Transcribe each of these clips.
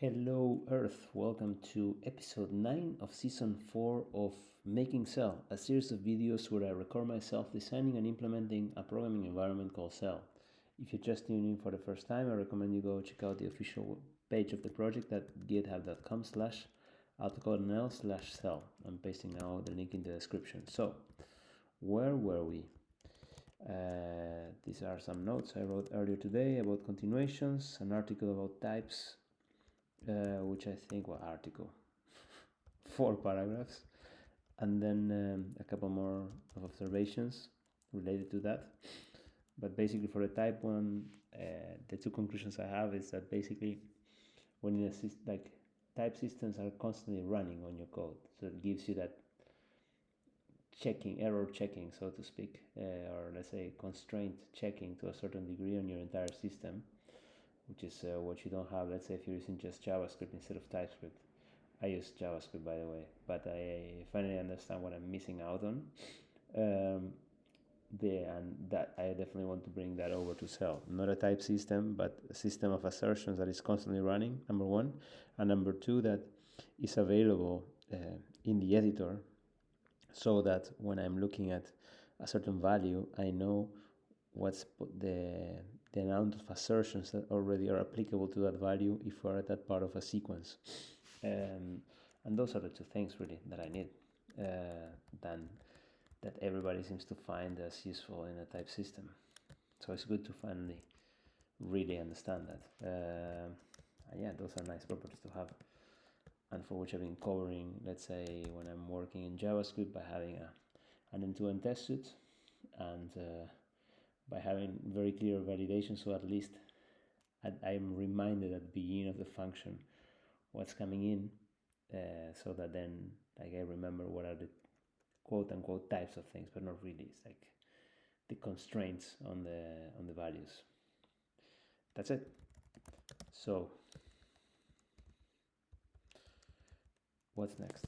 Hello Earth, welcome to episode 9 of season 4 of Making Cell, a series of videos where I record myself designing and implementing a programming environment called Cell. If you're just tuning in for the first time, I recommend you go check out the official page of the project at github.com/autocodenl/cell. I'm pasting now the link in the description. So, where were we? These are some notes I wrote earlier today about continuations, an article about types, which I think was article, 4 paragraphs, and then a couple more of observations related to that. But basically for the type one, the two conclusions I have is that basically when you type systems are constantly running on your code, so it gives you that error checking, so to speak, or let's say constraint checking to a certain degree on your entire system, which is what you don't have, let's say, if you're using just JavaScript instead of TypeScript. I use JavaScript, by the way, but I finally understand what I'm missing out on. And that I definitely want to bring that over to Cell. Not a type system, but a system of assertions that is constantly running, number one. And number two, that is available in the editor, so that when I'm looking at a certain value, I know what's the amount of assertions that already are applicable to that value if we're at that part of a sequence. And those are the two things really that I need, that everybody seems to find as useful in a type system. So it's good to finally really understand that. And yeah, those are nice properties to have, and for which I've been covering, let's say, when I'm working in JavaScript by having an end-to-end test suite, and by having very clear validation, so at least I'm reminded at the beginning of the function what's coming in, so that then I remember what are the quote-unquote types of things, but not really. It's like the constraints on the values. That's it. So what's next?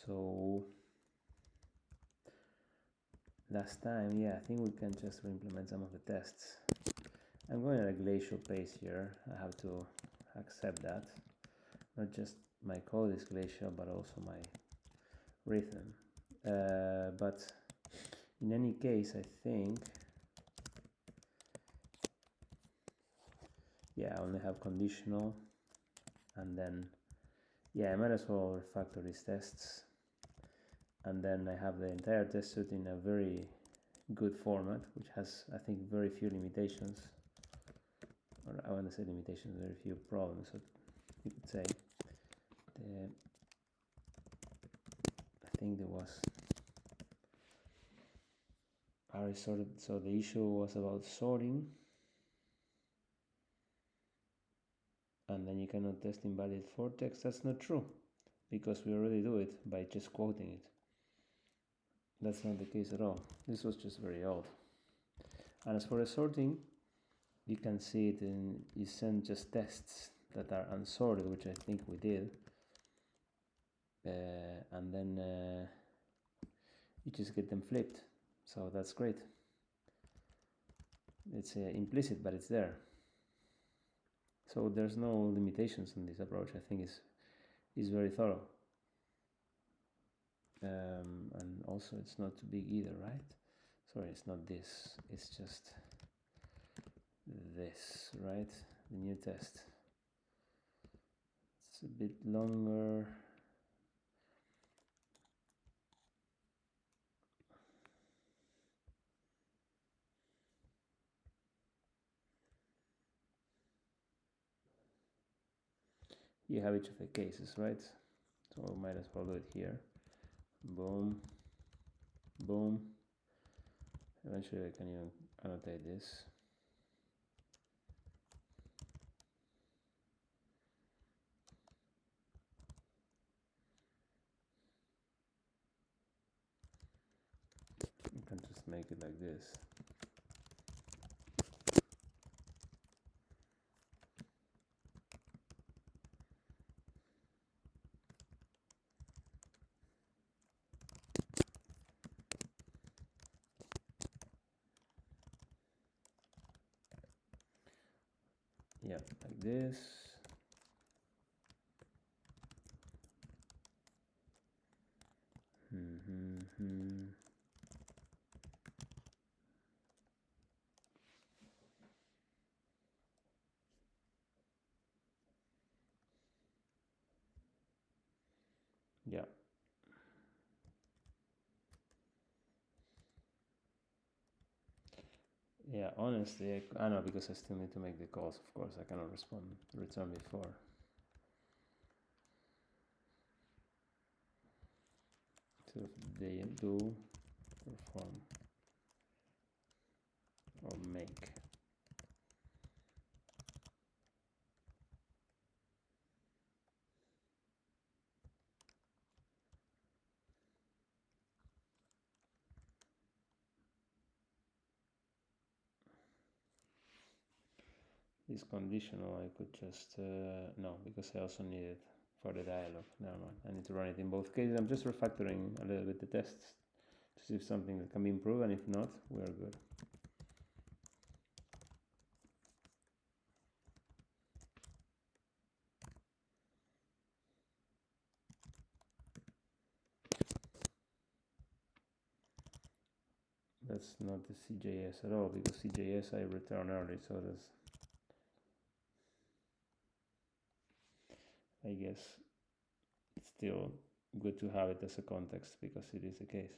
So last time, I think we can just re-implement some of the tests. I'm going at a glacial pace here. I have to accept that. Not just my code is glacial, but also my rhythm. But in any case, I think, I only have conditional, and then, I might as well refactor these tests. And then I have the entire test suite in a very good format, which has, I think, very few limitations. Or I want to say limitations, very few problems. So you could say, I think there was, so the issue was about sorting, and then you cannot test invalid for text. That's not true, because we already do it by just quoting it. That's not the case at all. This was just very old. And as for the sorting, you can see it in, you send just tests that are unsorted, which I think we did, and then you just get them flipped. So that's great. It's implicit, but it's there. So there's no limitations in this approach. I think is very thorough. And also it's not too big either, right? Sorry, it's not this. It's just this, right? The new test. It's a bit longer. You have each of the cases, right? So we might as well do it here. Boom, boom. Eventually I can even annotate this. You can just make it like this. Yeah, like this. Yeah. Yeah, honestly, I know, because I still need to make the calls, of course. I cannot return before. So they do perform or make. This conditional, I could just, no, because I also need it for the dialog. Never mind, I need to run it in both cases. I'm just refactoring a little bit the tests to see if something that can be improved, and if not, we are good. That's not the CJS at all, because CJS I return early, so that's, I guess, it's still good to have it as a context, because it is the case.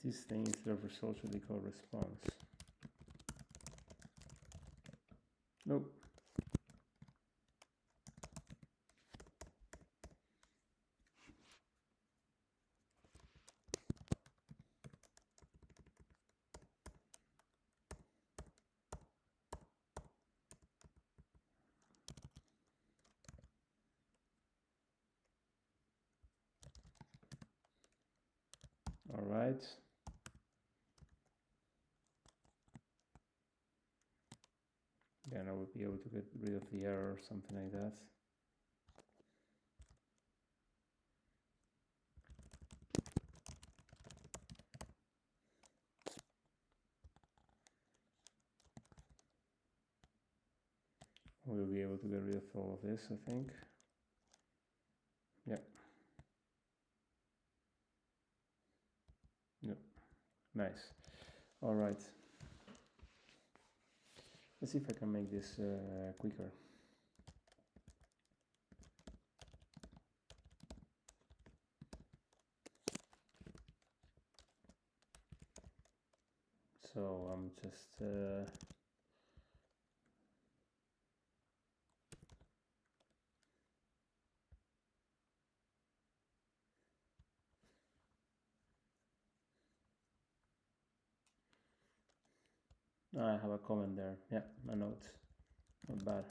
This thing instead of result should be called response. Nope. All right. Then I would be able to get rid of the error or something like that. We'll be able to get rid of all of this, I think. Yep. Yep. Nice. All right. Let's see if I can make this quicker. So I'm just I have a comment there. Yeah, a note. Not bad.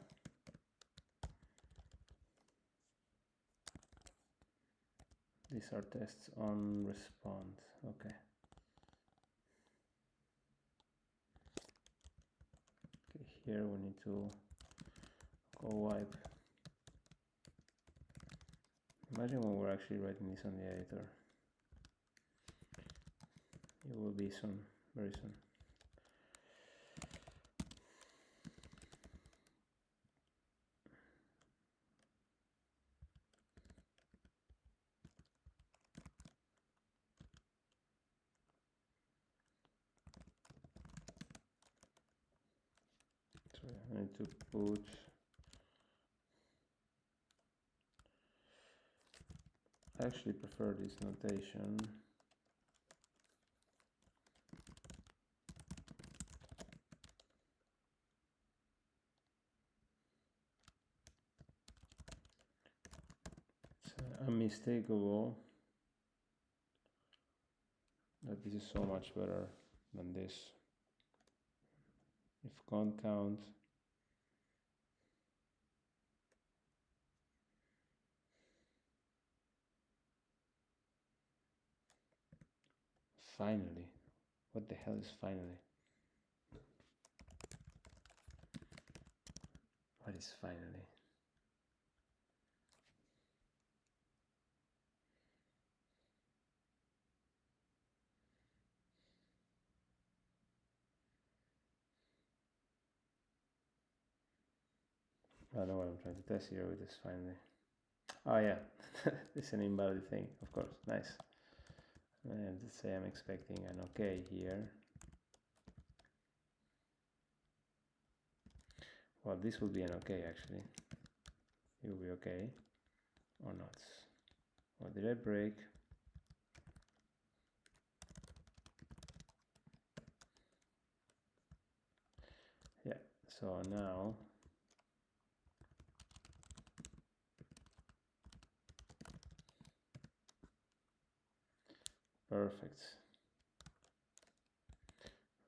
These are tests on respond. Okay. Okay, here we need to go wipe. Imagine when we're actually writing this on the editor. It will be soon, very soon. Sorry, I need to put I actually prefer this notation. It's unmistakable that this is so much better than this. If const count Finally. What the hell is finally? What is finally? I don't know what I'm trying to test here with this finally. Oh yeah, it's an invalid thing, of course. Nice. And let's say I'm expecting an okay here. Well, this will be an okay actually. It will be okay or not. Or did I break? Yeah, so now perfect.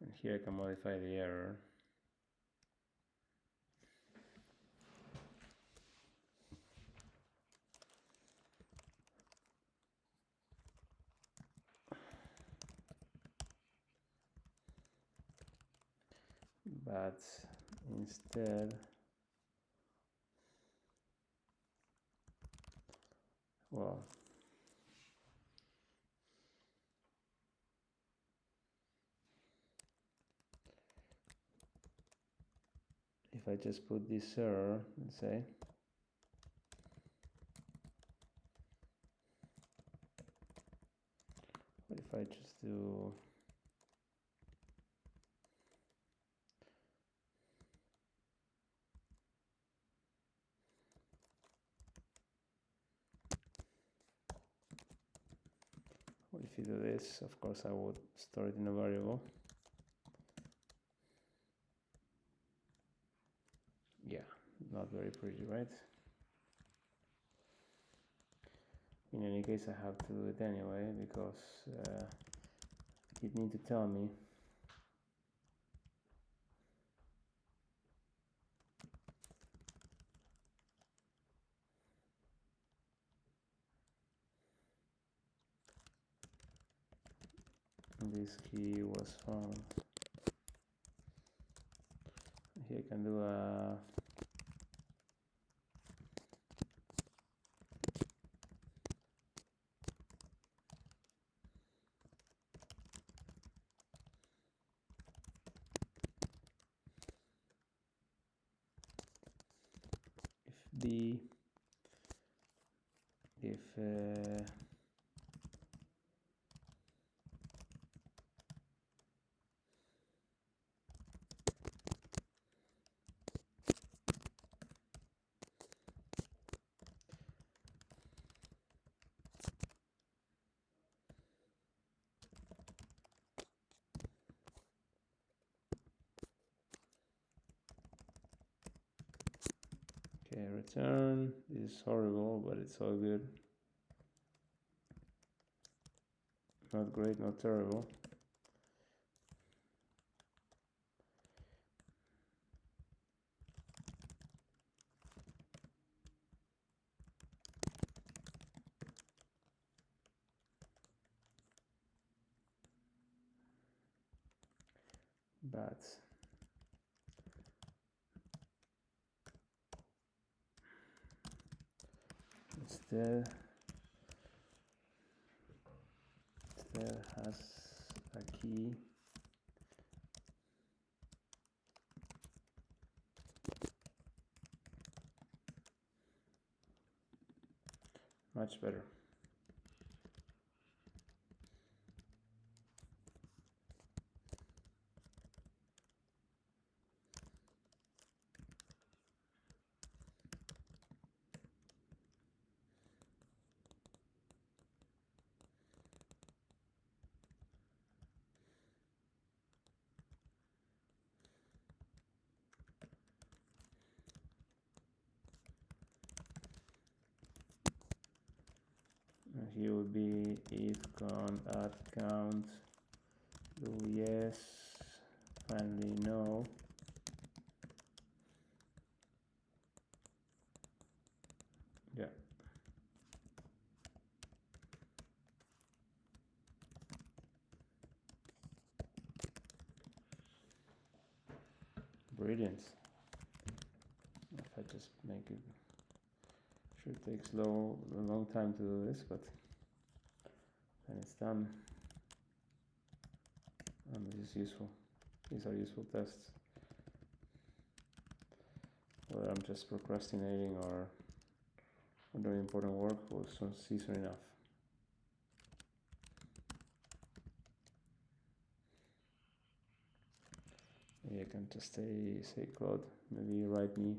And here I can modify the error. But instead, well, if I just put this error, let's say, what if I just do what if you do this? Of course, I would store it in a variable. Yeah, not very pretty, right? In any case, I have to do it anyway because it needs to tell me this key was found. Here I can do a if B if okay, return. This is horrible, but it's all good. Not great, not terrible. But instead has a key much better. And here would be if con add count do yes, finally no. Yeah. brilliant. If I just make it, sure it takes a long time to do this, but then it's done. And this is useful. These are useful tests. Whether I'm just procrastinating or doing important work, we'll soon see soon enough. Maybe I can just say Claude, maybe write me.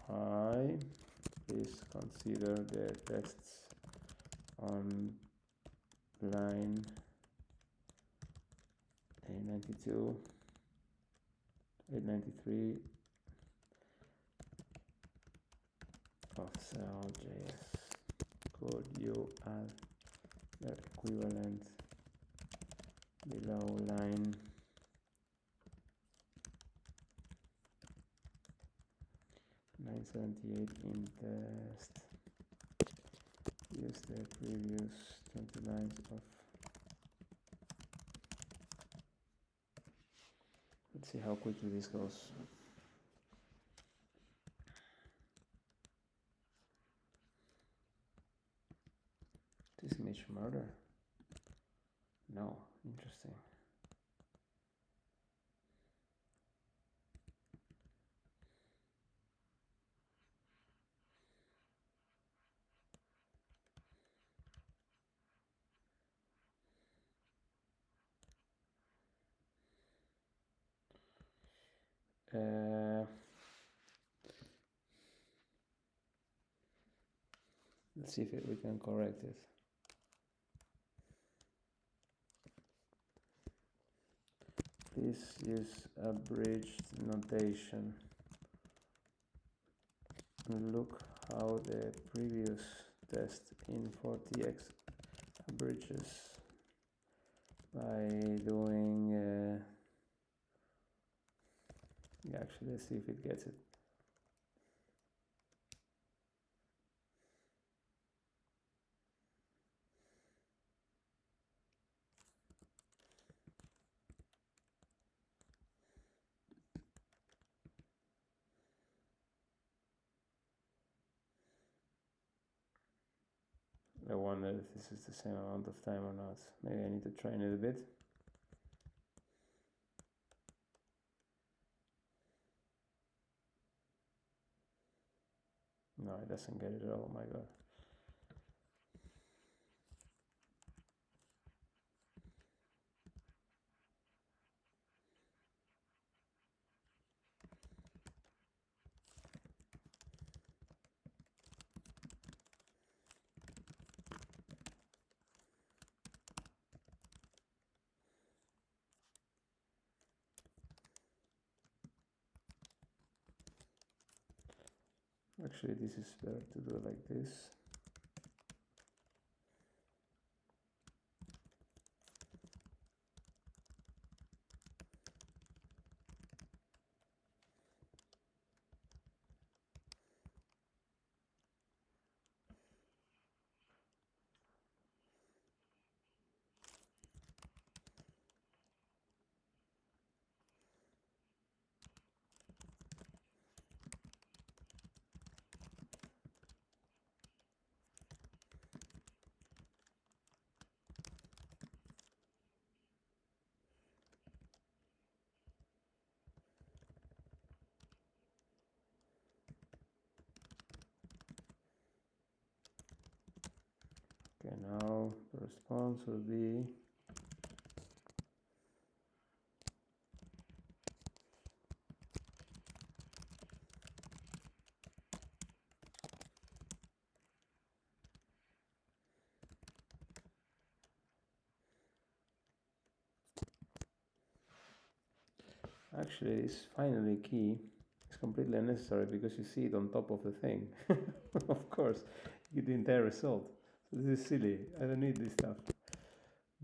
Hi, please consider the tests on line A92, 893 of cell.js. Could you add the equivalent below line 978 in test? Use the previous 20 lines of. Let's see how quickly this goes. This image murder? No, interesting. Let's see if we can correct it. Please use abridged notation. Look how the previous test in 40x abridges by doing. Yeah, actually, let's see if it gets it. I wonder if this is the same amount of time or not. Maybe I need to train it a bit. No, it doesn't get it at all, my god. Actually, this is better to do like this. Okay, now the response will be actually this finally key is completely unnecessary because you see it on top of the thing. Of course, you get the entire result. So this is silly. I don't need this stuff.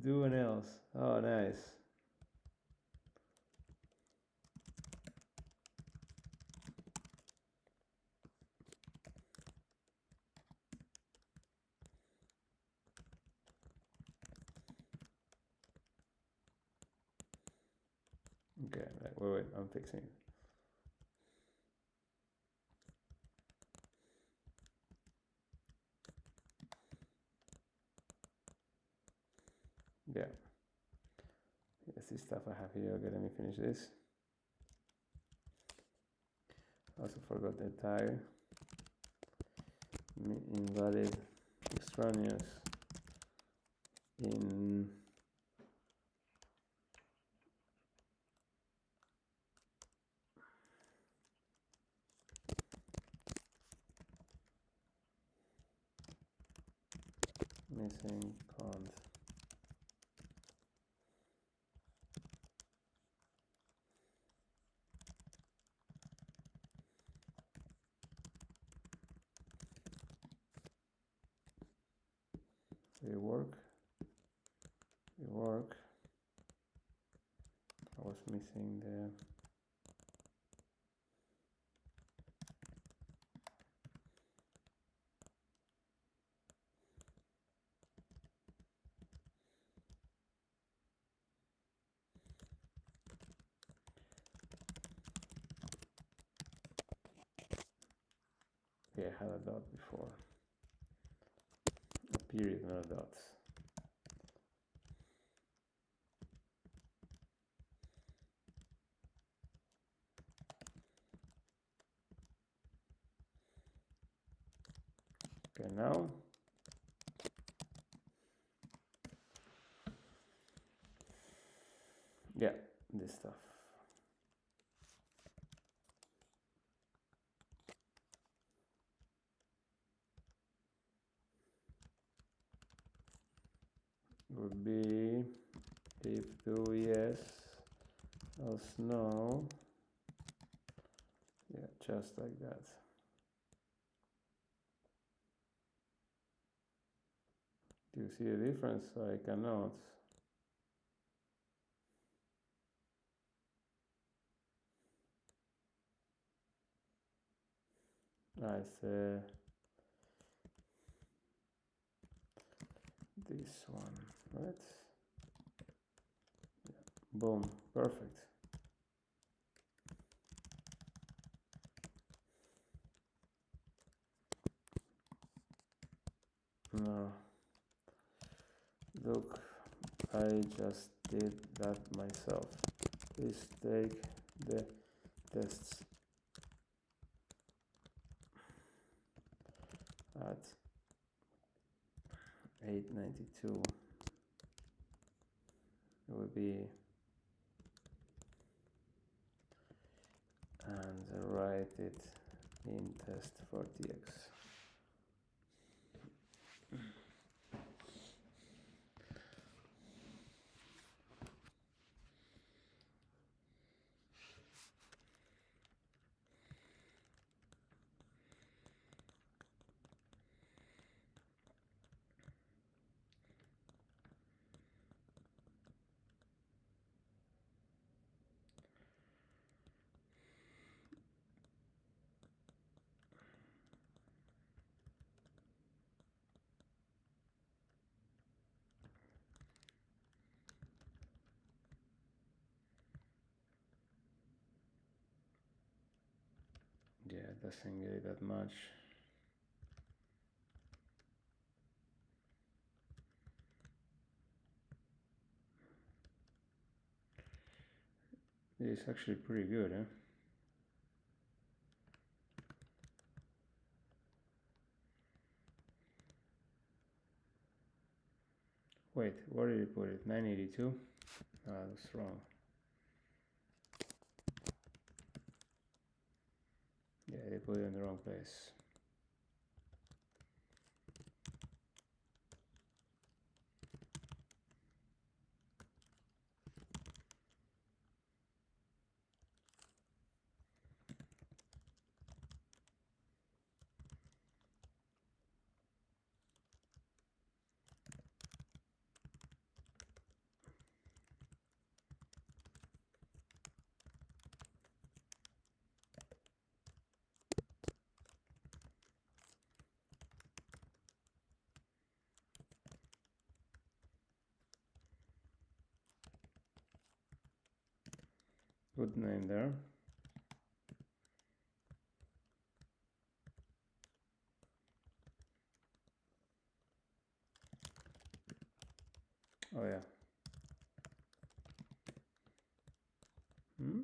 Do an else. Oh, nice. Okay, wait, I'm fixing it. Yeah. Yes, this stuff I have here. Okay, let me finish this. Also forgot the tag. Invalid extraneous in missing cont. Rework. I was missing the I had a dot before. A period, not a dot. Okay, now yeah, this stuff. Would be if do yes, else no. Yeah, just like that. Do you see a difference? I cannot. It's this one, right? Yeah. Boom, perfect. No, look, I just did that myself. Please take the tests at 892. It would be, and write it in test for TX. Yeah, it doesn't get it that much. It's actually pretty good, huh? Wait, where did you put it? 982? Ah, that's wrong. Yeah, they put it in the wrong place. Good name there. Oh yeah. No.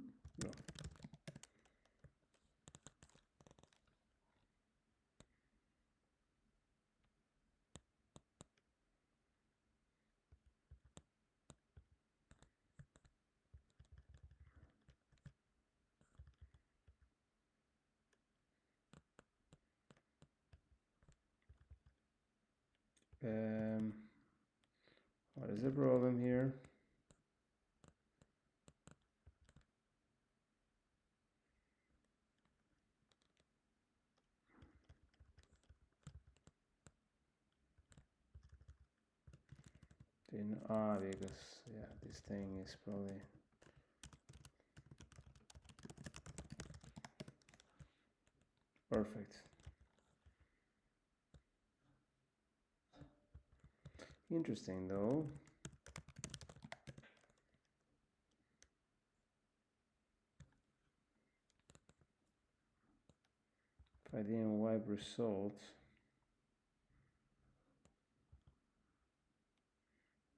What is the problem here? Because yeah, this thing is probably perfect. Interesting though. If I didn't wipe results,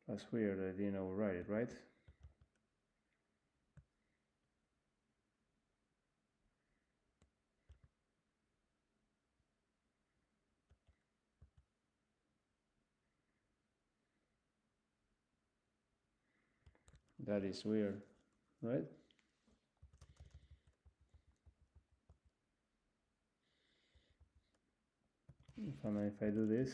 that's weird. I didn't overwrite it, right? That is weird, right? If I do this,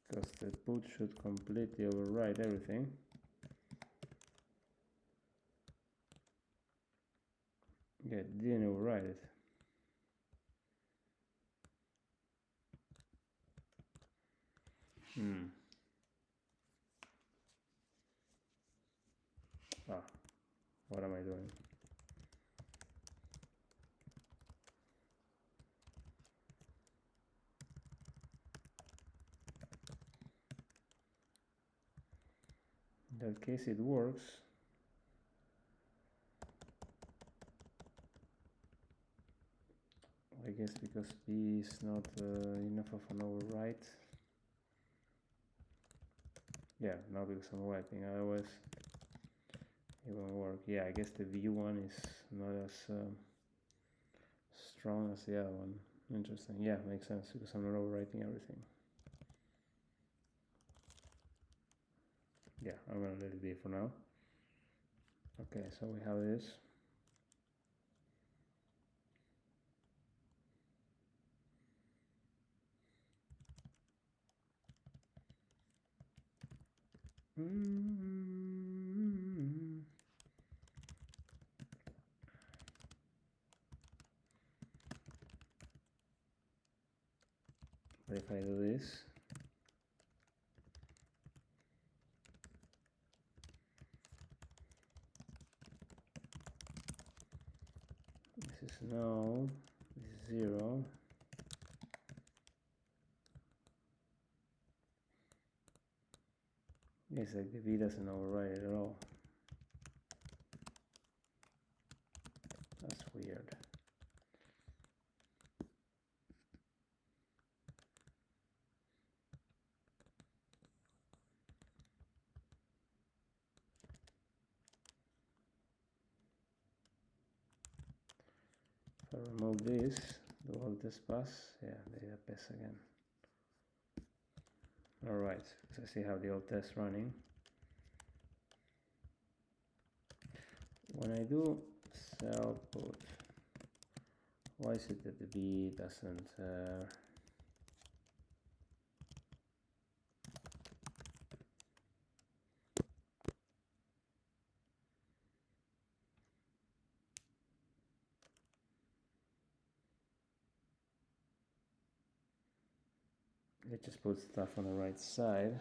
because the boot should completely override everything. Yeah, it didn't override it. What am I doing? In that case, it works. I guess because B is not enough of an overwrite. Yeah, now because I'm wiping, otherwise it won't work. Yeah, I guess the view one is not as strong as the other one. Interesting. Yeah, makes sense because I'm not overwriting everything. Yeah, I'm gonna let it be for now. Okay, so we have this. But if I do this, this is no, this is 0. It's like the V doesn't override it at all. That's weird. If I remove this, do all this pass, yeah, data pass again. Alright, because I see how the old test running. When I do cell put, why is it that the B doesn't it just puts stuff on the right side.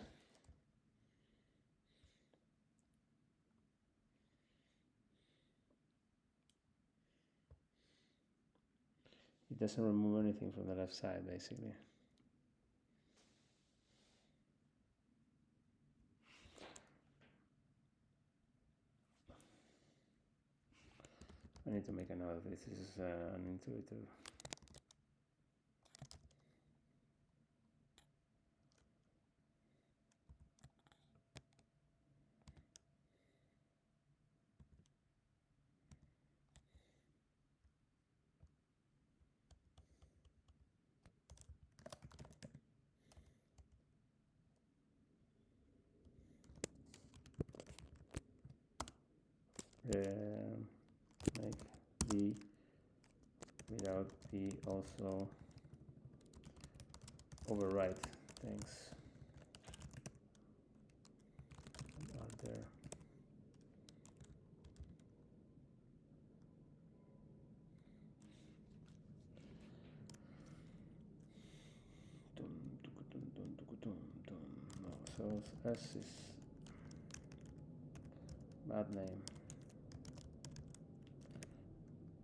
It doesn't remove anything from the left side, basically. I need to make a note of this. This is unintuitive. Make the without the also overwrite things out there. No, so S is bad name.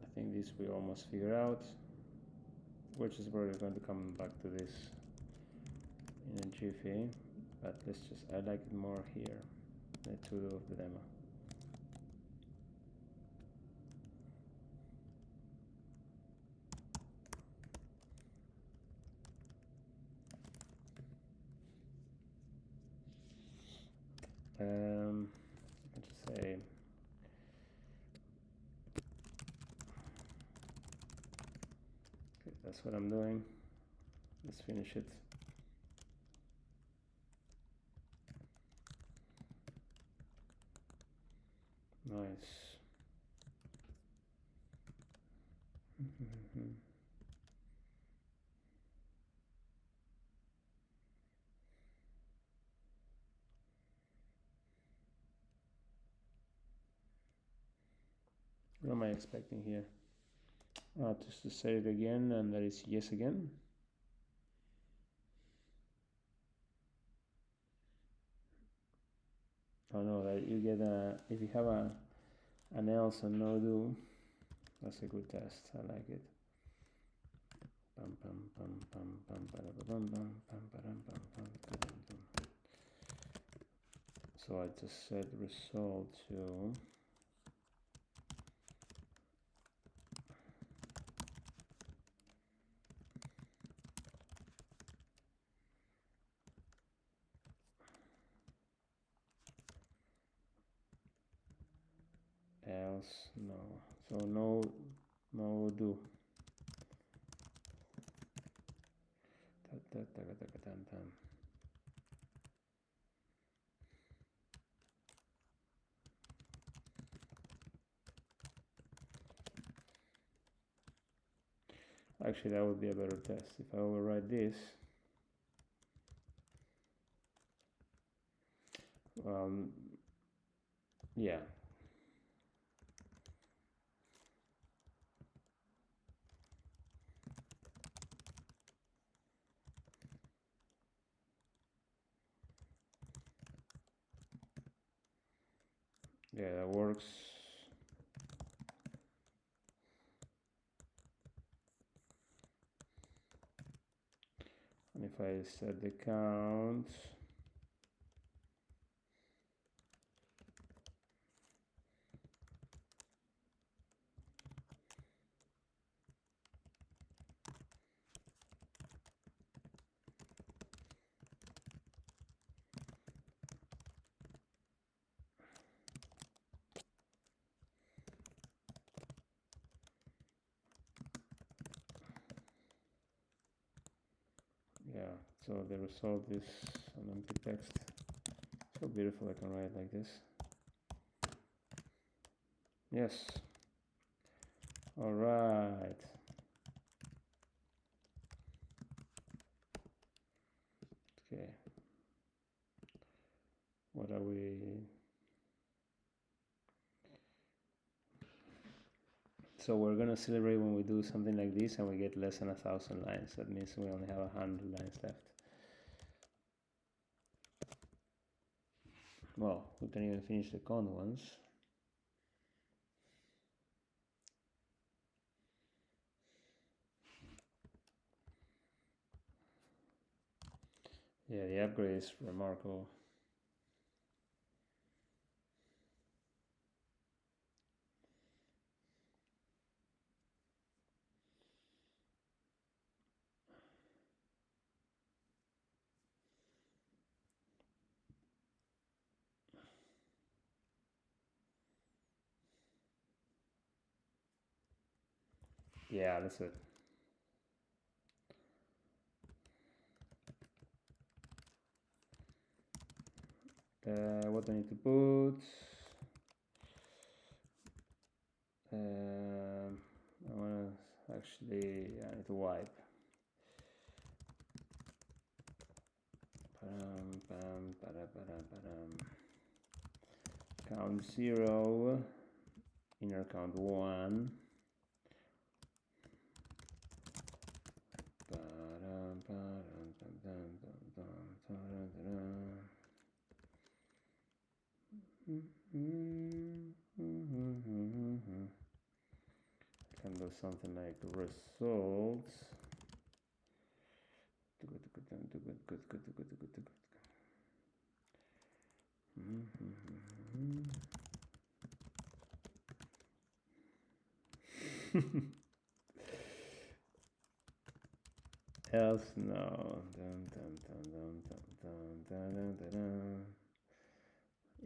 I think this we almost figure out. We're just probably going to come back to this in a jiffy, but let's just, I like it more here, the to-do of the demo. Let's just say okay, that's what I'm doing. Let's finish it. Nice. What am I expecting here? Just to say it again, and that is yes again. Oh no, that you get a, if you have an else and no do, that's a good test. I like it. Pam, pam, pam, pam, pam, pam, pam, pam, pam, pam, pam, pam, pam. So I just set result to else no. So no do. Actually, that would be a better test if I override this. Yeah. Yeah, that works. And if I set the count, yeah, so the result is an empty text. So beautiful, I can write like this. Yes. All right. Okay. What are we? So we're gonna celebrate when we do something like this and we get less than 1,000 lines. That means we only have 100 lines left. Well, we can even finish the code once. Yeah, the upgrade is remarkable. Yeah, that's it. What I need to put? I wanna actually, I need to wipe. Count 0, inner count 1. Can do something like results. Good. Else no.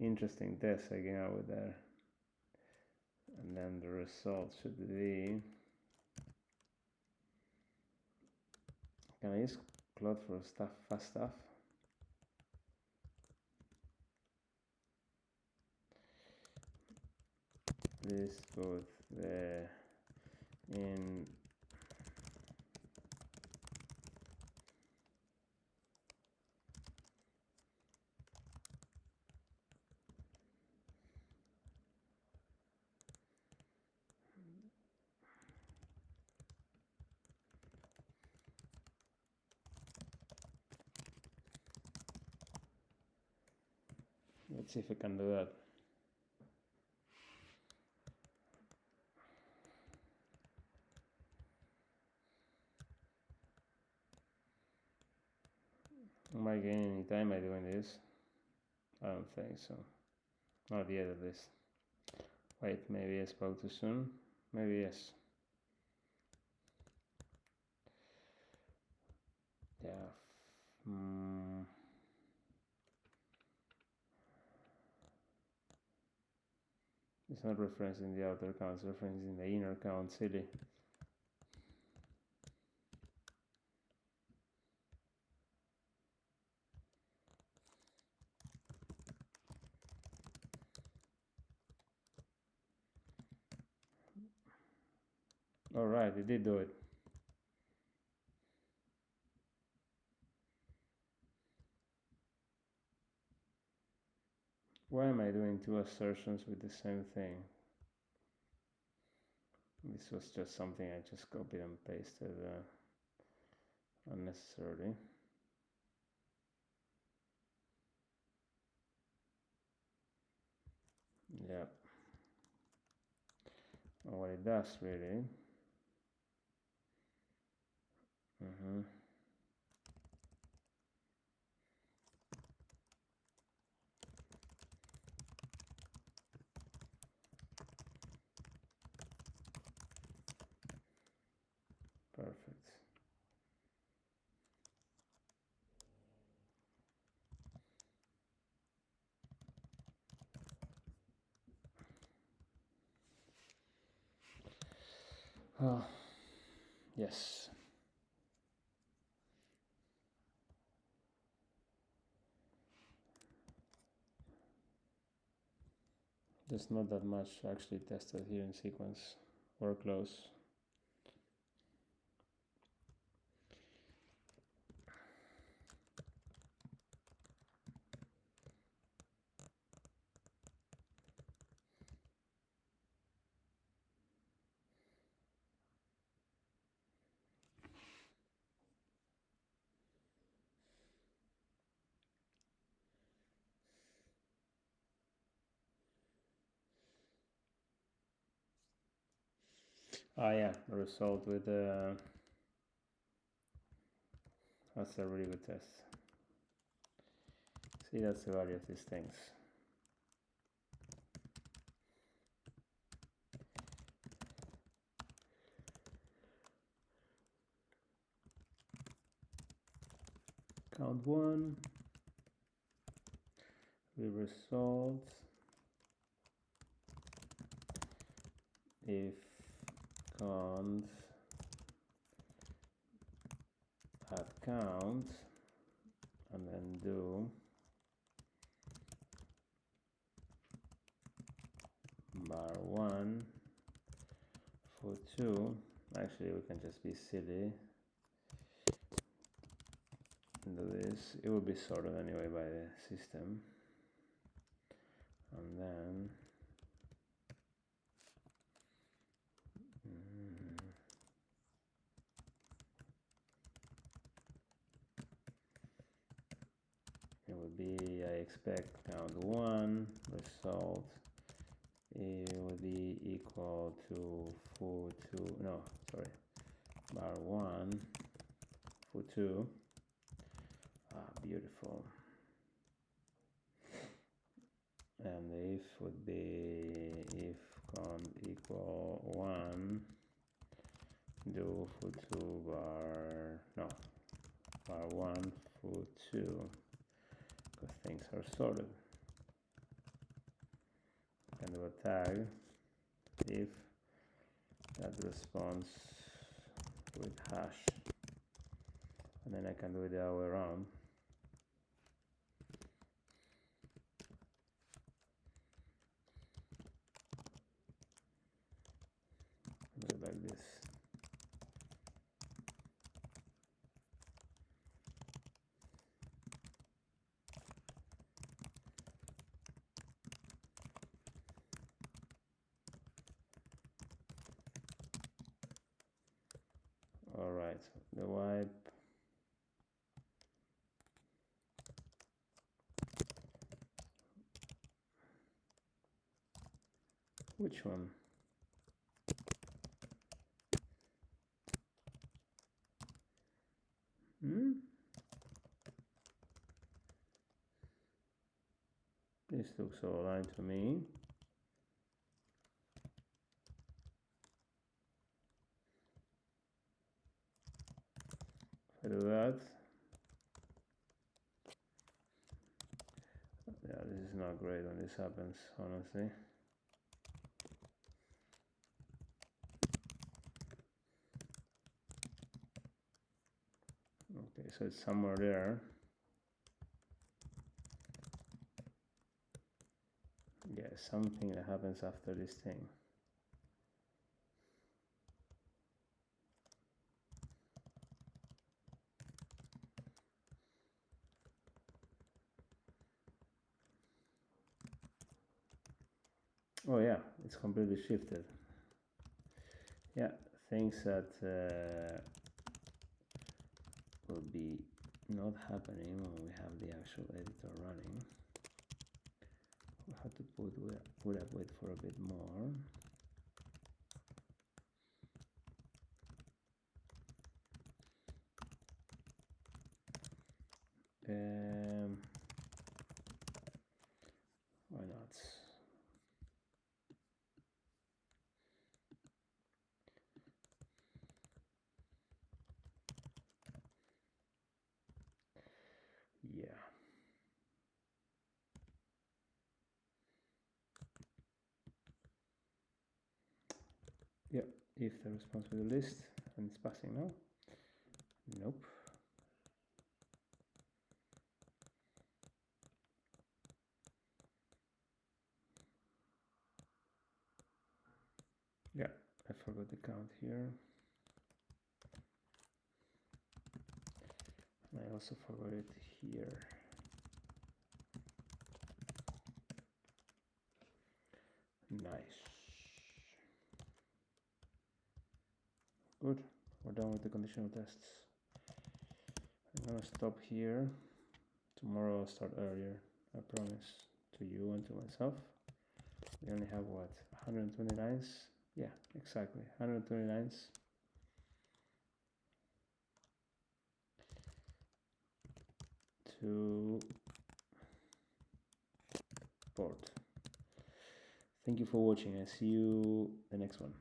Interesting test I came out with there. And then the result should be. Can I use Claude for fast stuff? Please put the in let's see if I can do that. Am I gaining any time by doing this? I don't think so. Not yet at least. Wait, maybe I spoke too soon? Maybe yes. Yeah. It's not referencing the outer count, it's referencing the inner count, silly. Alright, it did do it. Why am I doing two assertions with the same thing? This was just something I just copied and pasted unnecessarily. Yeah. And what it does really. Perfect. Oh, yes. There's not that much actually tested here in sequence or close. Yeah, the result with that's a really good test. See, that's the value of these things. Count 1 will result if count add count and then do bar1 for 2. Actually, we can just be silly and do this. It will be sorted anyway by the system, and then it would be, I expect count 1 result, it will be equal to foo2, no, sorry, bar1 foo2. Beautiful. And the if would be if count equal 1, do foo2 bar1 foo2, because things are sorted. I can do a tag if that responds with hash, and then I can do it the other way around. Do it like this. All right, the wipe. Which one? This looks all aligned to me. If I do that, yeah, this is not great when this happens, honestly. Okay, so it's somewhere there. Yeah, something that happens after this thing. Oh yeah, it's completely shifted. Yeah, things that will be not happening when we have the actual editor running. We'll have to put up with for a bit more. Why not? Yeah. Yep, if the response with the list and it's passing now. Nope. Yeah, I forgot the count here. And I also forgot it here. Nice. Good, we're done with the conditional tests. I'm gonna stop here. Tomorrow I'll start earlier, I promise, to you and to myself. We only have what, 120 lines? Yeah, exactly, 120 lines. To support. Thank you for watching. I see you the next one.